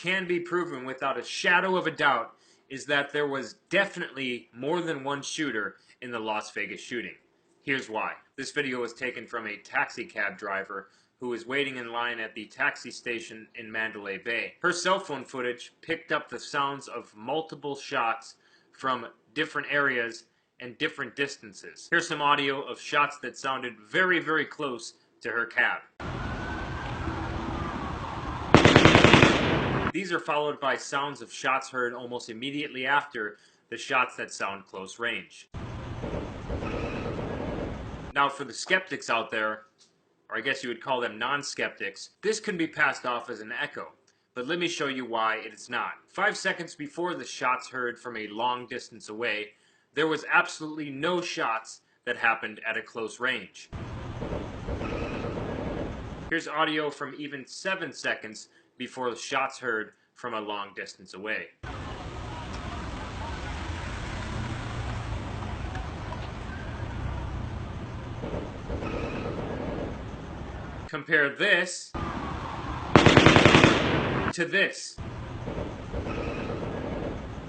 can be proven without a shadow of a doubt is that there was definitely more than one shooter in the Las Vegas shooting. Here's why. This video was taken from a taxi cab driver who was waiting in line at the taxi station in Mandalay Bay. Her cell phone footage picked up the sounds of multiple shots from different areas and different distances. Here's some audio of shots that sounded very, very close to her cab. These are followed by sounds of shots heard almost immediately after the shots that sound close range. Now for the skeptics out there, or I guess you would call them non-skeptics, this can be passed off as an echo. But let me show you why it is not. 5 seconds before the shots heard from a long distance away, there was absolutely no shots that happened at a close range. Here's audio from even 7 seconds before the shots heard from a long distance away. Compare this to this.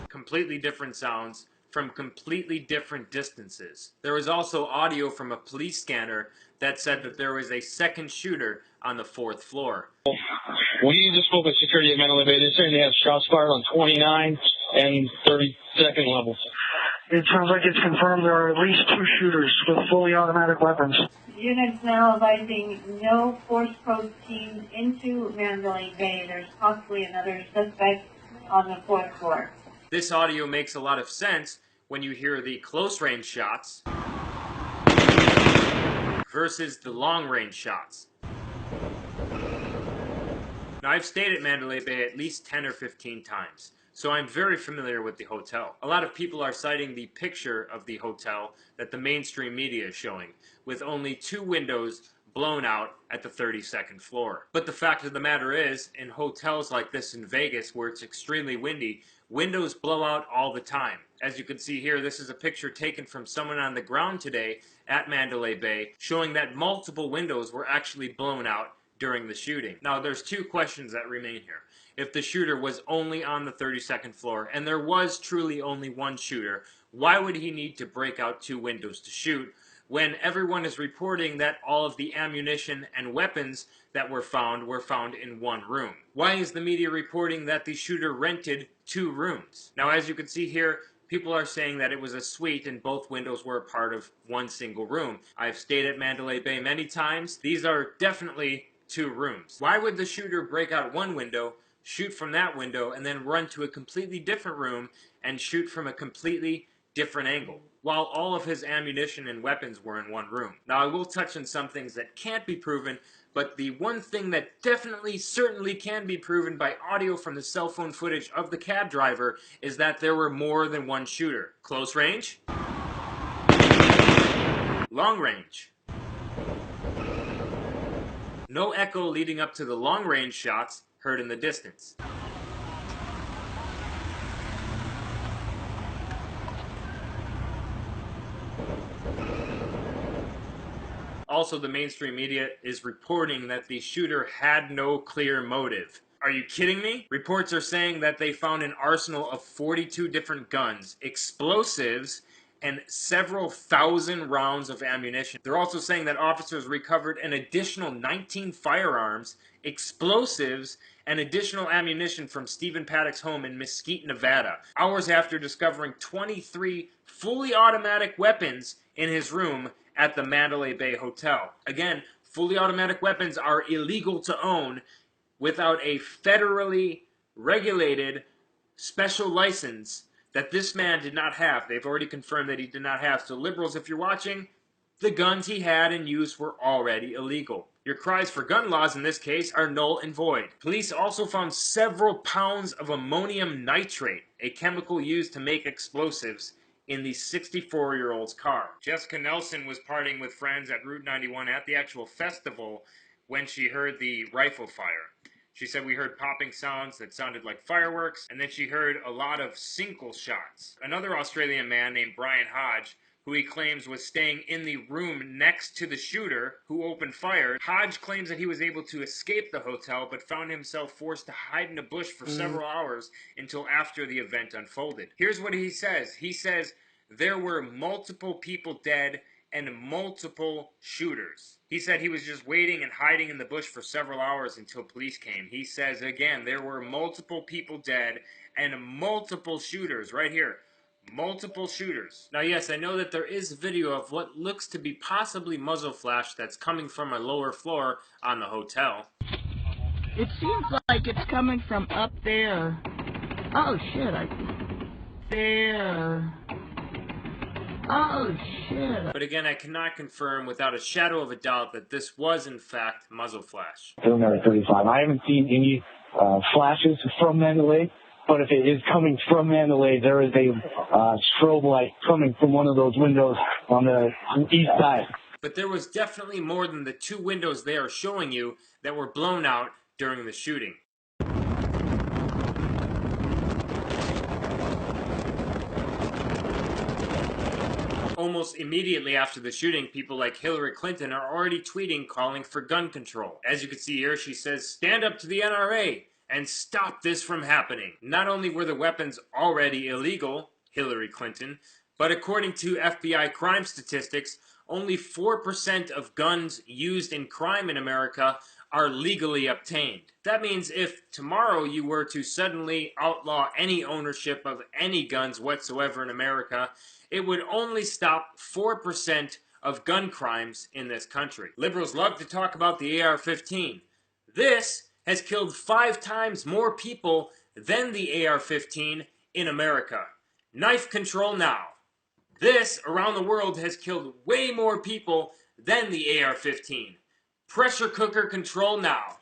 Completely different sounds from completely different distances. There was also audio from a police scanner that said that there was a second shooter on the 4th floor. We just spoke with security at Mandalay Bay. They're saying they have shots fired on 29 and 32nd levels. It sounds like it's confirmed there are at least 2 shooters with fully automatic weapons. Units now advising no force probe teams into Mandalay Bay. There's possibly another suspect on the 4th floor. This audio makes a lot of sense when you hear the close range shots versus the long range shots. Now, I've stayed at Mandalay Bay at least 10 or 15 times, so I'm very familiar with the hotel. A lot of people are citing the picture of the hotel that the mainstream media is showing, with only 2 windows blown out at the 32nd floor. But the fact of the matter is, in hotels like this in Vegas, where it's extremely windy, windows blow out all the time. As you can see here, this is a picture taken from someone on the ground today at Mandalay Bay, showing that multiple windows were actually blown out during the shooting. Now, there's 2 questions that remain here. If the shooter was only on the 32nd floor, and there was truly only one shooter, why would he need to break out 2 windows to shoot, when everyone is reporting that all of the ammunition and weapons that were found in one room? Why is the media reporting that the shooter rented 2 rooms? Now, as you can see here, people are saying that it was a suite and both windows were a part of one single room. I've stayed at Mandalay Bay many times. These are definitely 2 rooms. Why would the shooter break out one window, shoot from that window, and then run to a completely different room and shoot from a completely different angle, while all of his ammunition and weapons were in one room? Now, I will touch on some things that can't be proven, but the one thing that definitely, certainly can be proven by audio from the cell phone footage of the cab driver is that there were more than one shooter. Close range, long range. No echo leading up to the long range shots heard in the distance. Also, the mainstream media is reporting that the shooter had no clear motive. Are you kidding me? Reports are saying that they found an arsenal of 42 different guns, explosives, and several thousand rounds of ammunition. They're also saying that officers recovered an additional 19 firearms, explosives, and additional ammunition from Stephen Paddock's home in Mesquite, Nevada, hours after discovering 23 fully automatic weapons in his room at the Mandalay Bay Hotel. Again, fully automatic weapons are illegal to own without a federally regulated special license that this man did not have. They've already confirmed that he did not have. So liberals, if you're watching, the guns he had and used were already illegal. Your cries for gun laws in this case are null and void. Police also found several pounds of ammonium nitrate, a chemical used to make explosives, in the 64-year-old's car. Jessica Nelson was partying with friends at Route 91 at the actual festival when she heard the rifle fire. She said, "We heard popping sounds that sounded like fireworks, and then she heard a lot of single shots." Another Australian man named Brian Hodge who he claims was staying in the room next to the shooter who opened fire. Hodge claims that he was able to escape the hotel, but found himself forced to hide in a bush for several hours until after the event unfolded. Here's what he says. He says, there were multiple people dead and multiple shooters. He said he was just waiting and hiding in the bush for several hours until police came. He says, again, there were multiple people dead and multiple shooters. Right here. Multiple shooters. Now, yes, I know that there is video of what looks to be possibly muzzle flash that's coming from a lower floor on the hotel. It seems like it's coming from up there. Oh, shit. There. Oh, shit. But again, I cannot confirm without a shadow of a doubt that this was, in fact, muzzle flash. Number 35. I haven't seen any flashes from Mandalay, but if it is coming from Mandalay, there is a strobe light coming from one of those windows on the east side. But there was definitely more than the 2 windows they are showing you that were blown out during the shooting. Almost immediately after the shooting, people like Hillary Clinton are already tweeting calling for gun control. As you can see here, she says, stand up to the NRA and stop this from happening. Not only were the weapons already illegal, Hillary Clinton, but according to FBI crime statistics, only 4% of guns used in crime in America are legally obtained. That means if tomorrow you were to suddenly outlaw any ownership of any guns whatsoever in America, it would only stop 4% of gun crimes in this country. Liberals love to talk about the AR-15. This has killed 5 times more people than the AR-15 in America. Knife control now. This, around the world, has killed way more people than the AR-15. Pressure cooker control now.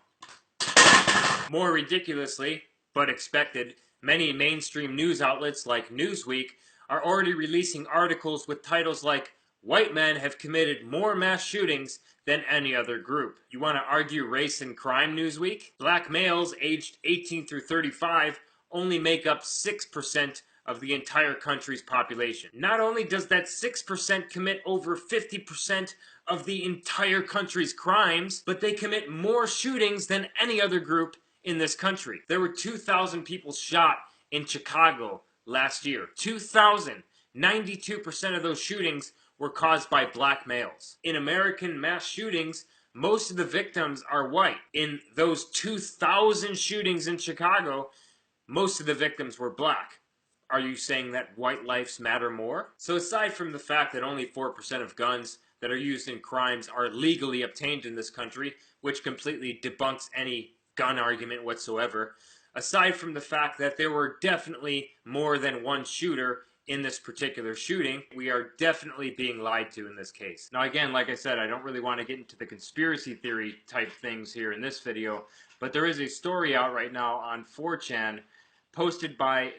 More ridiculously, but expected, many mainstream news outlets like Newsweek are already releasing articles with titles like, white men have committed more mass shootings than any other group. You want to argue race and crime, Newsweek? Black males aged 18 through 35 only make up 6% of the entire country's population. Not only does that 6% commit over 50% of the entire country's crimes, but they commit more shootings than any other group in this country. There were 2,000 people shot in Chicago last year. 2,000. 92% of those shootings were caused by black males. In American mass shootings, most of the victims are white. In those 2,000 shootings in Chicago, most of the victims were black. Are you saying that white lives matter more? So aside from the fact that only 4% of guns that are used in crimes are legally obtained in this country, which completely debunks any gun argument whatsoever, aside from the fact that there were definitely more than one shooter in this particular shooting, we are definitely being lied to in this case. Now again, like I said, I don't really want to get into the conspiracy theory type things here in this video, but there is a story out right now on 4chan posted by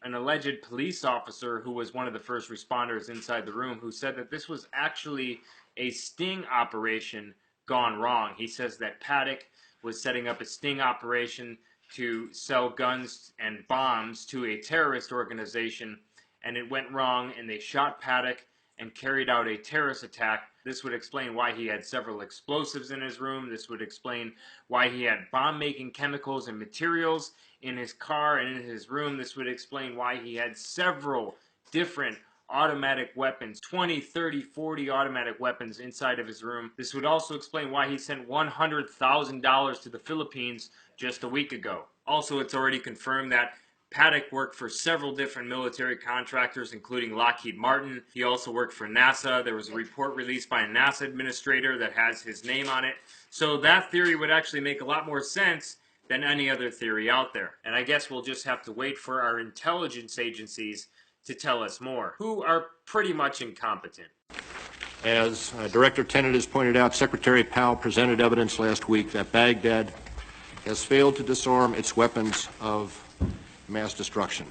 an alleged police officer who was one of the first responders inside the room, who said that this was actually a sting operation gone wrong. He says that Paddock was setting up a sting operation to sell guns and bombs to a terrorist organization, and it went wrong, and they shot Paddock and carried out a terrorist attack. This would explain why he had several explosives in his room. This would explain why he had bomb-making chemicals and materials in his car and in his room. This would explain why he had several different automatic weapons, 20, 30, 40 automatic weapons inside of his room. This would also explain why he sent $100,000 to the Philippines just a week ago. Also, it's already confirmed that Paddock worked for several different military contractors, including Lockheed Martin. He also worked for NASA. There was a report released by a NASA administrator that has his name on it. So that theory would actually make a lot more sense than any other theory out there. And I guess we'll just have to wait for our intelligence agencies to tell us more, who are pretty much incompetent. As Director Tenet has pointed out, Secretary Powell presented evidence last week that Baghdad has failed to disarm its weapons of mass destruction.